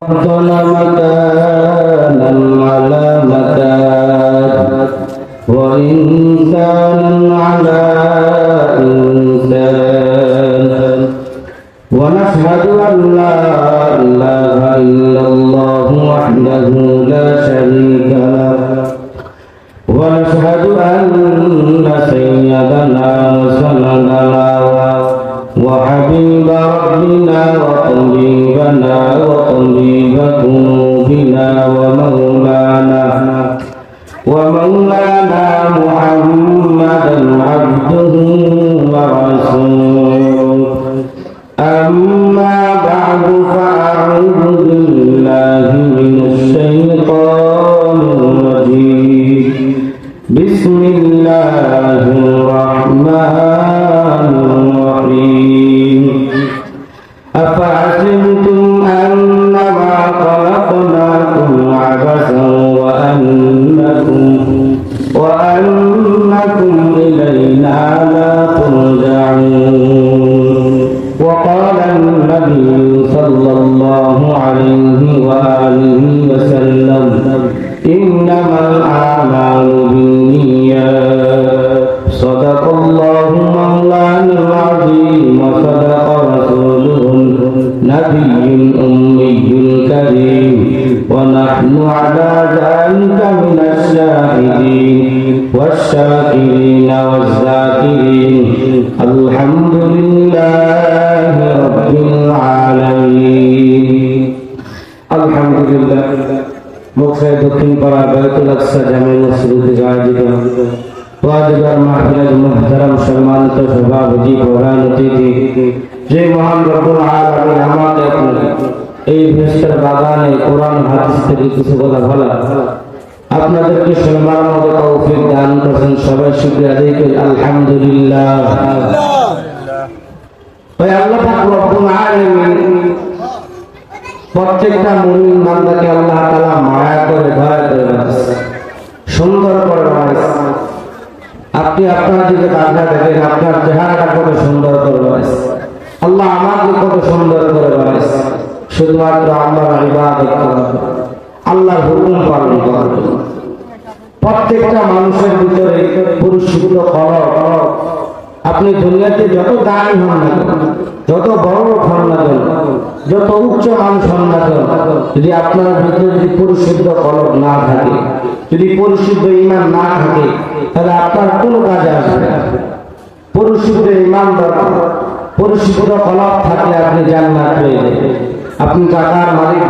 مكانا على مكان وإنسانا على إنسان ونشهد أن لا إله إلا الله وحده لا شريك له ونشهد أن سيدنا وسندنا وحبيب ربنا وطبيبنا وطبيب قلوبنا ومولانا محمدا عبده ورسوله أما بعد فأعوذ بالله من الشيطان الرجيم بسم الله الرحمن الرحيم أفحسبتم أنما خلقناكم عبثا وأنكم إلينا لا ترجعون وقال النبي صلى الله عليه وآله وسلم إنما الأعمال بالنيات صدق الله مولانا العظيم وصدق رسوله النبي الأمي الكريم ونحن على ذلك من الشاهدين والشاكرين والذاكرين الحمد لله رب العالمين الحمد لله মুখে দক্ষিণ পাড়া বাইতুল আকসা জামে মসজিদে আয়োজিত ওয়াজিবার মাহফিলের মুহতারাম সম্মানিত সভাপতি প্রধান অতিথি যে মহান রব্বুল আলামিন আমাদের এই বেহেশতের বাগানে কোরআন হাদিস থেকে কিছু কথা বলা আপনাদেরকে সম্মান মতো তৌফিক দান করেছেন সবাই শুকরিয়া আদায় করি আলহামদুলিল্লাহ ওই আল্লাহ পাক রব্বুল আলামিন প্রত্যেকটা মুমিন বান্দাকে আল্লাহ তাআলা মায়া করে দয়া করে বানাইছে সুন্দর করে বানাইছে আপনি আপনার দিকে তাকিয়ে দেখেন আপনার চেহারাটা কত সুন্দর করে বানাইছে আল্লাহ আমাকে কত সুন্দর করে বানাইছে শুধুমাত্র আল্লাহর ইবাদত করা আল্লাহর হুকুম পালন করা প্রত্যেকটা মানুষের ভিতরে পরিশুদ্ধ কলব আপনি দুনিয়াতে যত দামি হন না যত বড় হন না যত উচ্চ মানুষ হন না যদি আপনার ভিতরে যদি পরিশুদ্ধ কলব না থাকে যদি পরিশুদ্ধ ঈমান না থাকে তাহলে আপনার কোনো কাজে আসবে পরিশুদ্ধ ঈমান দরকার পরিশুদ্ধ কলব থাকলে আপনি জান্নাত পেয়ে যাবেন আপনি টাকার মালিক